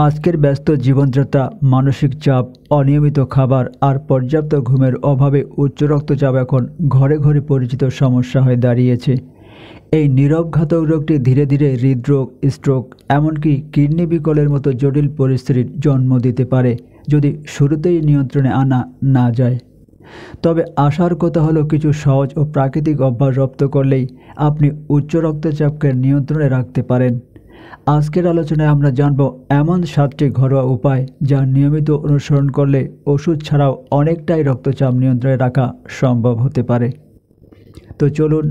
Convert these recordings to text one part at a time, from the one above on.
আজকের ব্যস্ত জীবনযাত্রা, মানসিক চাপ, অনিয়মিত খাবার আর পর্যাপ্ত ঘুমের অভাবে উচ্চ রক্তচাপ এখন ঘরে ঘরে পরিচিত সমস্যা হয়ে দাঁড়িয়েছে। এই নীরব ঘাতক রোগটি ধীরে ধীরে হৃদরোগ, স্ট্রোক, এমনকি কিডনি বিকলের মতো জটিল পরিস্থিতির জন্ম দিতে পারে যদি শুরুতেই নিয়ন্ত্রণে আনা না যায়। তবে আশার কথা হলো, কিছু সহজ ও প্রাকৃতিক অভ্যাস রপ্ত করলেই আপনি উচ্চ রক্তচাপকে নিয়ন্ত্রণে রাখতে পারেন। আজকের আলোচনায় আমরা জানব এমন 7টি ঘরোয়া উপায় যা নিয়মিত অনুসরণ করলে ওষুধ ছাড়াও অনেকটাই রক্তচাপ নিয়ন্ত্রণে রাখা সম্ভব হতে পারে। তো চলুন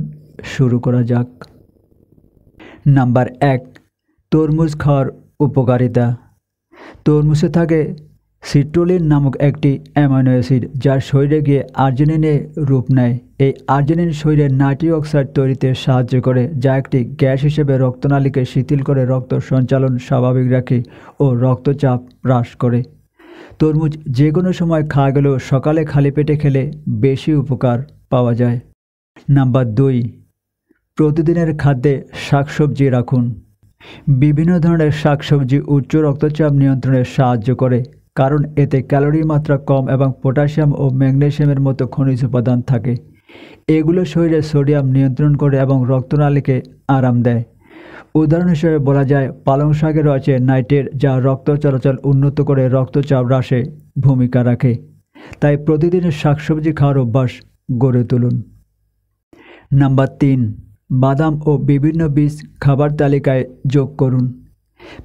শুরু করা যাক। নাম্বার 1, তরমুজ খাওয়ার উপকারিতা। তরমুজে থাকে সিট্রুলিন নামক একটি অ্যামাইনো অ্যাসিড, যা শরীরে গিয়ে আর্জিনিনে রূপ নেয়। এই আর্জিনিন শরীরে নাইট্রিক অক্সাইড তৈরিতে সাহায্য করে, যা একটি গ্যাস হিসেবে রক্তনালীকে শিথিল করে রক্ত সঞ্চালন স্বাভাবিক রাখে ও রক্তচাপ হ্রাস করে। তরমুজ যে কোনো সময় খাওয়া গেলেও সকালে খালি পেটে খেলে বেশি উপকার পাওয়া যায়। নাম্বার 2, প্রতিদিনের খাদ্যে শাকসবজি রাখুন। বিভিন্ন ধরনের শাকসবজি উচ্চ রক্তচাপ নিয়ন্ত্রণে সাহায্য করে, কারণ এতে ক্যালোরির মাত্রা কম এবং পটাশিয়াম ও ম্যাগনেসিয়ামের মতো খনিজ উপাদান থাকে। এগুলো শরীরে সোডিয়াম নিয়ন্ত্রণ করে এবং রক্তনালীকে আরাম দেয়। উদাহরণ হিসেবে বলা যায়, পালং শাকে রয়েছে নাইট্রেট, যা রক্ত চলাচল উন্নত করে রক্তচাপ হ্রাসে ভূমিকা রাখে। তাই প্রতিদিন শাকসবজি খাওয়ার অভ্যাস গড়ে তুলুন। নাম্বার 3, বাদাম ও বিভিন্ন বীজ খাবার তালিকায় যোগ করুন।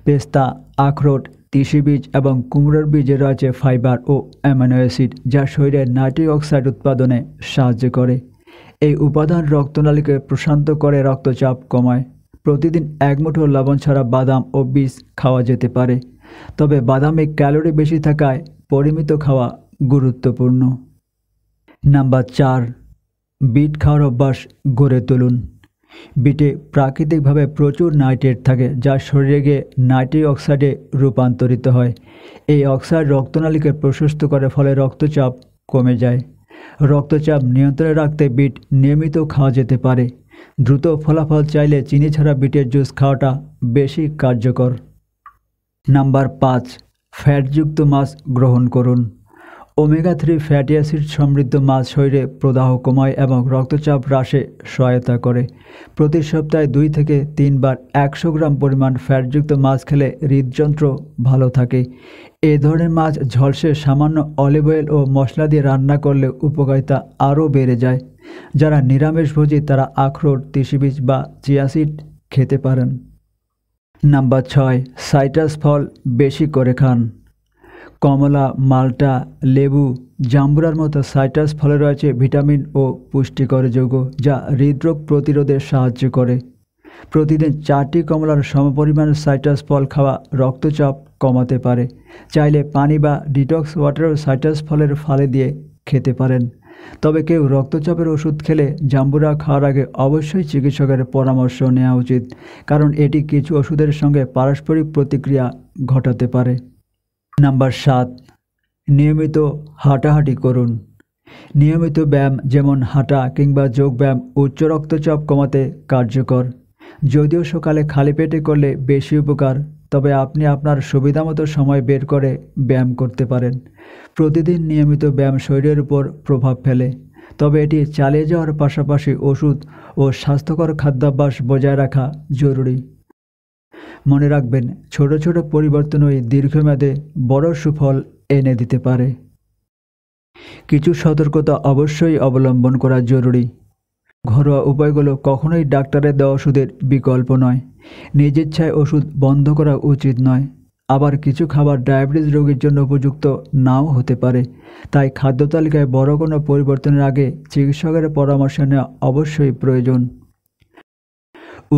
পেস্তা, আখরোট, তিসি বীজ এবং কুমড়োর বীজে রয়েছে ফাইবার ও অ্যামাইনো অ্যাসিড, যা শরীরে নাইট্রিক অক্সাইড উৎপাদনে সাহায্য করে। এই উপাদান রক্তনালীকে প্রশান্ত করে রক্তচাপ কমায়। প্রতিদিন 1 মুঠো লবণ ছাড়া বাদাম ও বীজ খাওয়া যেতে পারে, তবে বাদামে ক্যালোরি বেশি থাকায় পরিমিত খাওয়া গুরুত্বপূর্ণ। নাম্বার 4, বিট খাওয়ার অভ্যাস গড়ে তুলুন। বিটে প্রাকৃতিকভাবে প্রচুর নাইট্রেট থাকে, যা শরীরে গিয়ে নাইট্রিক অক্সাইডে রূপান্তরিত হয়। এই অক্সাইড রক্তনালীকে প্রশস্ত করে, ফলে রক্তচাপ কমে যায়। রক্তচাপ নিয়ন্ত্রণে রাখতে বিট নিয়মিত খাওয়া যেতে পারে। দ্রুত ফলাফল চাইলে চিনি ছাড়া বিটের জুস খাওয়াটা বেশি কার্যকর। নাম্বার 5, ফ্যাটযুক্ত মাছ গ্রহণ করুন। ওমেগা-3 ফ্যাটি অ্যাসিড সমৃদ্ধ মাছ শরীরে প্রদাহ কমায় এবং রক্তচাপ হ্রাসে সহায়তা করে। প্রতি সপ্তাহে 2 থেকে 3 বার 100 গ্রাম পরিমাণ ফ্যাটযুক্ত মাছ খেলে হৃদযন্ত্র ভালো থাকে। এ ধরনের মাছ ঝলসে সামান্য অলিভ অয়েল ও মশলা দিয়ে রান্না করলে উপকারিতা আরও বেড়ে যায়। যারা নিরামিষভোজী তারা আখরোট, তিসি বীজ বা চিয়া সিড খেতে পারেন। নাম্বার 6, সাইট্রাস ফল বেশি করে খান। কমলা, মাল্টা, লেবু, জাম্বুরার মতো সাইট্রাস ফলে রয়েছে ভিটামিন ও পুষ্টিকর যৌগ, যা হৃদরোগ প্রতিরোধে সাহায্য করে। প্রতিদিন 4টি কমলার সমপরিমাণ সাইট্রাস ফল খাওয়া রক্তচাপ কমাতে পারে। চাইলে পানি বা ডিটক্স ওয়াটারও সাইট্রাস ফলের ফালি দিয়ে খেতে পারেন। তবে কেউ রক্তচাপের ওষুধ খেলে জাম্বুরা খাওয়ার আগে অবশ্যই চিকিৎসকের পরামর্শ নেওয়া উচিত, কারণ এটি কিছু ওষুধের সঙ্গে পারস্পরিক প্রতিক্রিয়া ঘটাতে পারে। নাম্বার 7, নিয়মিত হাঁটাহাঁটি করুন। নিয়মিত ব্যায়াম যেমন হাঁটা কিংবা যোগব্যায়াম উচ্চ রক্তচাপ কমাতে কার্যকর। যদিও সকালে খালি পেটে করলে বেশি উপকার, তবে আপনি আপনার সুবিধামতো সময় বের করে ব্যায়াম করতে পারেন। প্রতিদিন নিয়মিত ব্যায়াম শরীরের উপর প্রভাব ফেলে, তবে এটি চালিয়ে যাওয়ার পাশাপাশি ওষুধ ও স্বাস্থ্যকর খাদ্যাভ্যাস বজায় রাখা জরুরি। মনে রাখবেন, ছোট ছোট পরিবর্তনই দীর্ঘমেয়াদে বড় সুফল এনে দিতে পারে। কিছু সতর্কতা অবশ্যই অবলম্বন করা জরুরি। ঘরোয়া উপায়গুলো কখনোই ডাক্তারের দেওয়া ওষুধের বিকল্প নয়। নিজ ইচ্ছায় ওষুধ বন্ধ করা উচিত নয়। আবার কিছু খাবার ডায়াবেটিস রোগীর জন্য উপযুক্ত নাও হতে পারে। তাই খাদ্য তালিকায় বড় কোনো পরিবর্তনের আগে চিকিৎসকের পরামর্শ নেওয়া অবশ্যই প্রয়োজন।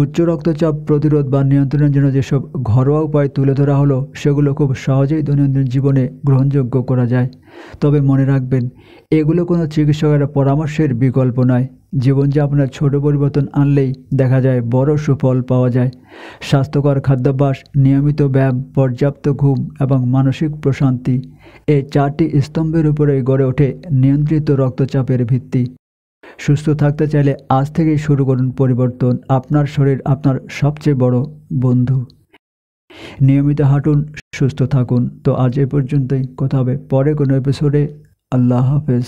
উচ্চ রক্তচাপ প্রতিরোধ বা নিয়ন্ত্রণের জন্য যেসব ঘরোয়া উপায় তুলে ধরা হলো, সেগুলো খুব সহজেই দৈনন্দিন জীবনে গ্রহণযোগ্য করা যায়। তবে মনে রাখবেন, এগুলো কোনো চিকিৎসকের পরামর্শের বিকল্প নয়। জীবনযাপনের ছোট পরিবর্তন আনলেই দেখা যায় বড় সুফল পাওয়া যায়। স্বাস্থ্যকর খাদ্যাভ্যাস, নিয়মিত ব্যায়াম, পর্যাপ্ত ঘুম এবং মানসিক প্রশান্তি, এই 4টি স্তম্ভের উপরেই গড়ে ওঠে নিয়ন্ত্রিত রক্তচাপের ভিত্তি। সুস্থ থাকতে চাইলে আজ থেকেই শুরু করুন পরিবর্তন। আপনার শরীর আপনার সবচেয়ে বড় বন্ধু। নিয়মিত হাঁটুন, সুস্থ থাকুন। তো আজ এ পর্যন্তই, কথা হবে পরে কোনো এপিসোডে। আল্লাহ হাফেজ।